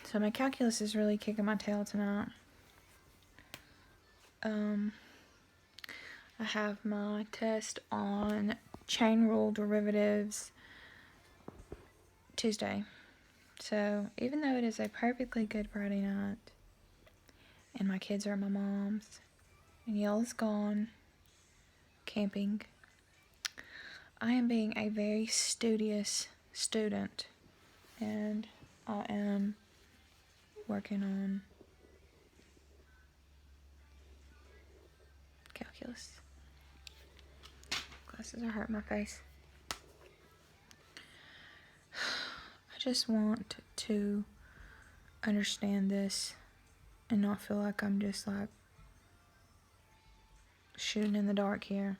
So my calculus is really kicking my tail tonight. I have my test on chain rule derivatives Tuesday. So even though it is a perfectly good Friday night, and my kids are at my mom's, and Yale is gone camping, I am being a very studious student, and I am working on calculus. Glasses are hurting my face. I just want to understand this and not feel like I'm just like shooting in the dark here.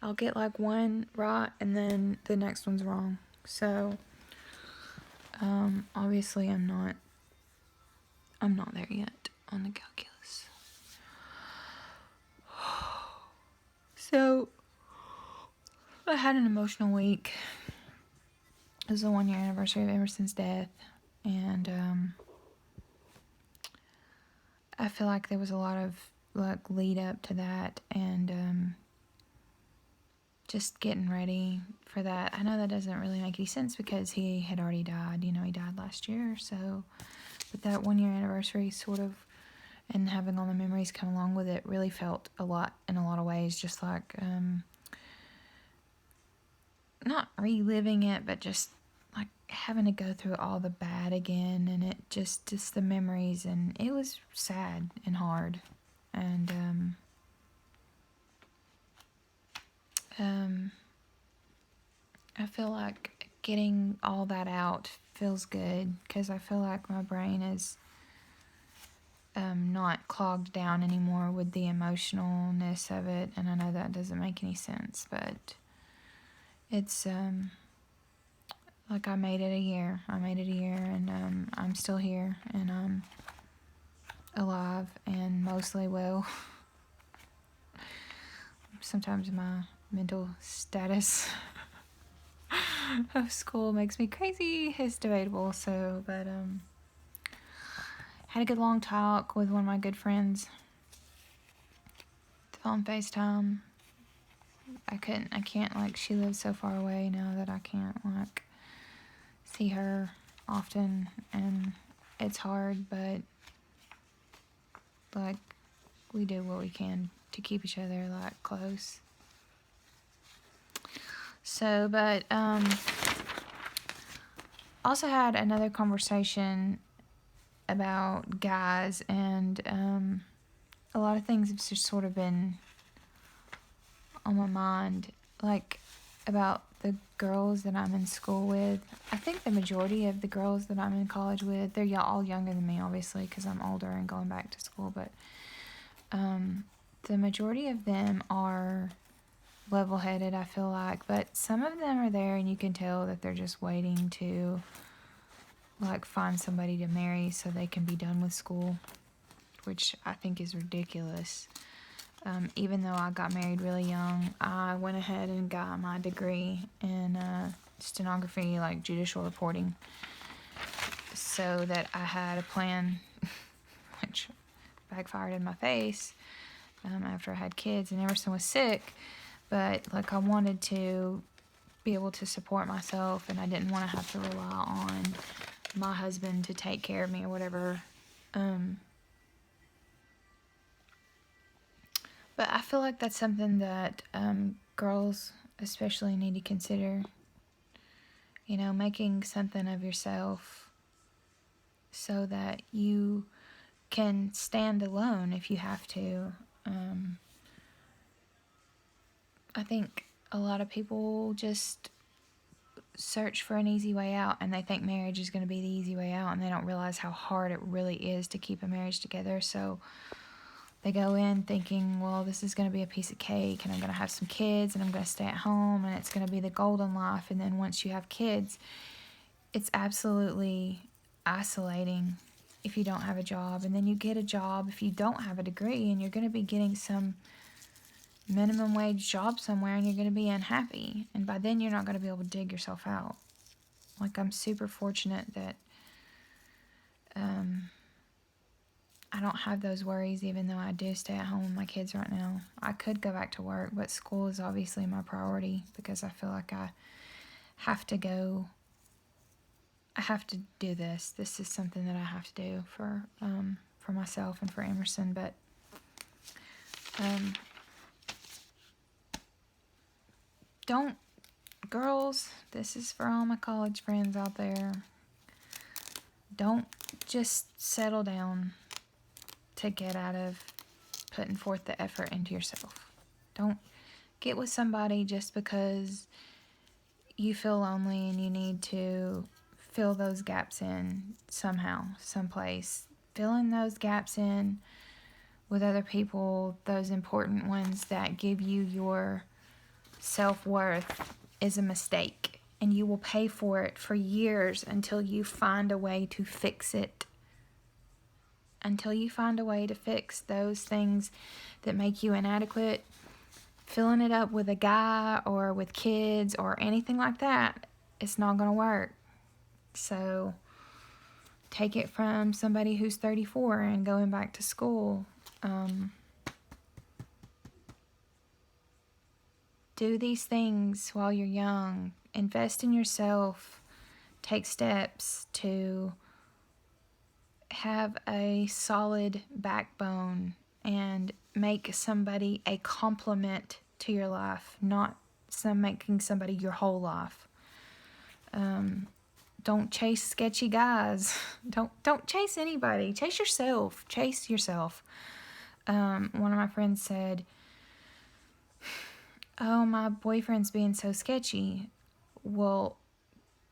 I'll get like one right and then the next one's wrong. So obviously I'm not there yet on the calculus. So I had an emotional week. It was the 1 year anniversary of Emerson's death, and I feel like there was a lot of like lead up to that, and just getting ready for that. I know that doesn't really make any sense because he had already died. You know, he died last year, so but that 1 year anniversary sort of, and having all the memories come along with it, really felt a lot in a lot of ways, just like not reliving it, but just like having to go through all the bad again, and it just the memories, and it was sad and hard, and I feel like getting all that out feels good because I feel like my brain is not clogged down anymore with the emotionalness of it, and I know that doesn't make any sense, but it's like I made it a year, and I'm still here, and I'm alive and mostly well. Sometimes my mental status of school makes me crazy. It's debatable, so, but had a good long talk with one of my good friends on FaceTime. I can't, like, she lives so far away now that I can't, like, see her often, and it's hard, but, like, we do what we can to keep each other, like, close. So, but, also had another conversation about guys, and, a lot of things have just sort of been on my mind, like, about the girls that I'm in school with. I think the majority of the girls that I'm in college with, they're all younger than me, obviously, because I'm older and going back to school, but the majority of them are level-headed, I feel like, but some of them are there and you can tell that they're just waiting to, like, find somebody to marry so they can be done with school, which I think is ridiculous. Even though I got married really young, I went ahead and got my degree in stenography, like judicial reporting, so that I had a plan, which backfired in my face after I had kids and Emerson was sick. But, like, I wanted to be able to support myself, and I didn't want to have to rely on my husband to take care of me or whatever. But I feel like that's something that girls especially need to consider. You know, making something of yourself so that you can stand alone if you have to. I think a lot of people just search for an easy way out, and they think marriage is going to be the easy way out, and they don't realize how hard it really is to keep a marriage together. So they go in thinking, well, this is going to be a piece of cake, and I'm going to have some kids, and I'm going to stay at home, and it's going to be the golden life. And then once you have kids, it's absolutely isolating if you don't have a job. And then you get a job if you don't have a degree, and you're going to be getting some minimum wage job somewhere, and you're going to be unhappy. And by then, you're not going to be able to dig yourself out. Like, I'm super fortunate that I don't have those worries, even though I do stay at home with my kids right now. I could go back to work, but school is obviously my priority because I feel like I have to go. I have to do this. This is something that I have to do for myself and for Emerson. But don't, girls, this is for all my college friends out there. Don't just settle down to get out of putting forth the effort into yourself. Don't get with somebody just because you feel lonely and you need to fill those gaps in somehow, someplace. Filling those gaps in with other people, those important ones that give you your self-worth, is a mistake. And you will pay for it for years until you find a way to fix it. Until you find a way to fix those things that make you inadequate. Filling it up with a guy or with kids or anything like that, it's not going to work. So take it from somebody who's 34 and going back to school. Do these things while you're young. Invest in yourself. Take steps to have a solid backbone and make somebody a complement to your life, not making somebody your whole life. Don't chase sketchy guys. Don't chase anybody. Chase yourself. Chase yourself. One of my friends said, "Oh, my boyfriend's being so sketchy." Well,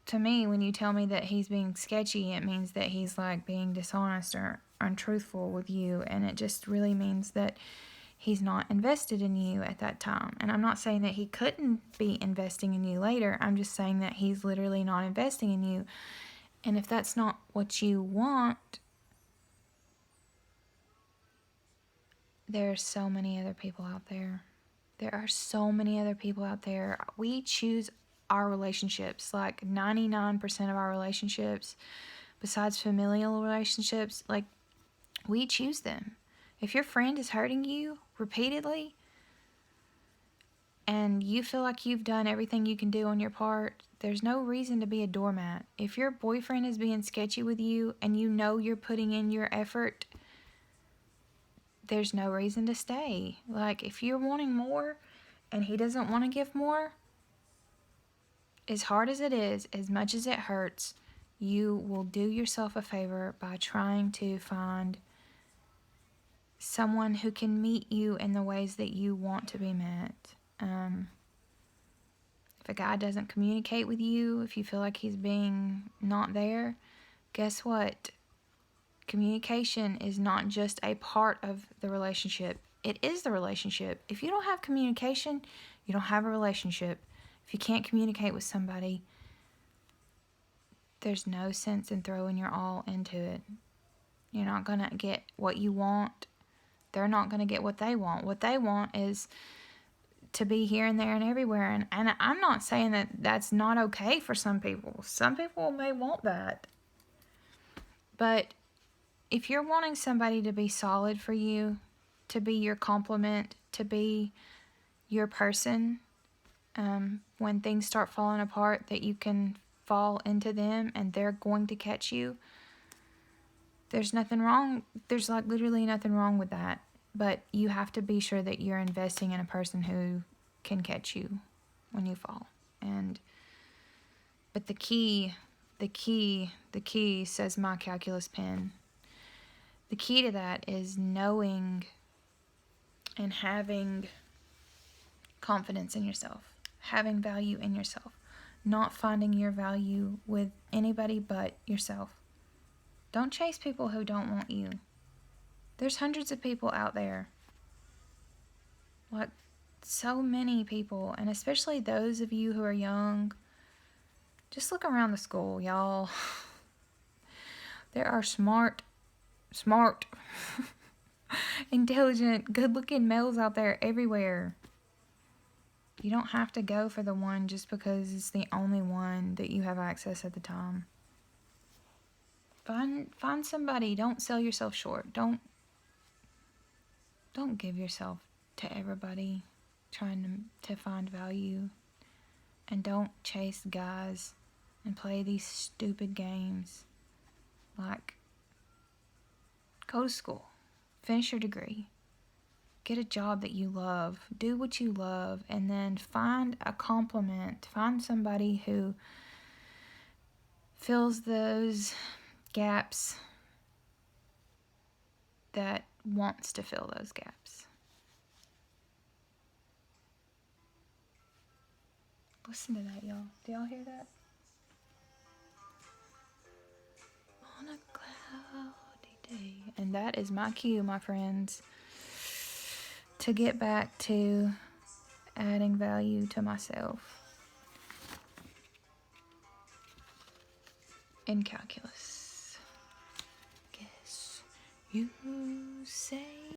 to me, when you tell me that he's being sketchy, it means that he's like being dishonest or untruthful with you, and it just really means that he's not invested in you at that time. And I'm not saying that he couldn't be investing in you later. I'm just saying that he's literally not investing in you. And if that's not what you want, there are so many other people out there. There are so many other people out there. We choose our relationships. Like 99% of our relationships, besides familial relationships, like we choose them. If your friend is hurting you repeatedly and you feel like you've done everything you can do on your part, there's no reason to be a doormat. If your boyfriend is being sketchy with you and you know you're putting in your effort, there's no reason to stay. Like, if you're wanting more and he doesn't want to give more, as hard as it is, as much as it hurts, you will do yourself a favor by trying to find someone who can meet you in the ways that you want to be met. If a guy doesn't communicate with you, if you feel like he's being not there, guess what? Communication is not just a part of the relationship. It is the relationship. If you don't have communication, you don't have a relationship. If you can't communicate with somebody, there's no sense in throwing your all into it. You're not going to get what you want. They're not going to get what they want. What they want is to be here and there and everywhere. And I'm not saying that that's not okay for some people. Some people may want that. But if you're wanting somebody to be solid for you, to be your complement, to be your person, when things start falling apart, that you can fall into them and they're going to catch you, there's nothing wrong. There's like literally nothing wrong with that. But you have to be sure that you're investing in a person who can catch you when you fall. But the key, says my calculus pen. The key to that is knowing and having confidence in yourself, having value in yourself, not finding your value with anybody but yourself. Don't chase people who don't want you. There's hundreds of people out there. Like, so many people, and especially those of you who are young. Just look around the school, y'all. There are smart, intelligent, good-looking males out there everywhere. You don't have to go for the one just because it's the only one that you have access at the time. Find somebody. Don't sell yourself short. Don't give yourself to everybody trying to find value. And don't chase guys and play these stupid games. Like, go to school, finish your degree, get a job that you love, do what you love, and then find a compliment. Find somebody who fills those gaps, that wants to fill those gaps. Listen to that, y'all. Do y'all hear that? On a cloudy day. And that is my cue, my friends, to get back to adding value to myself in calculus. Guess you say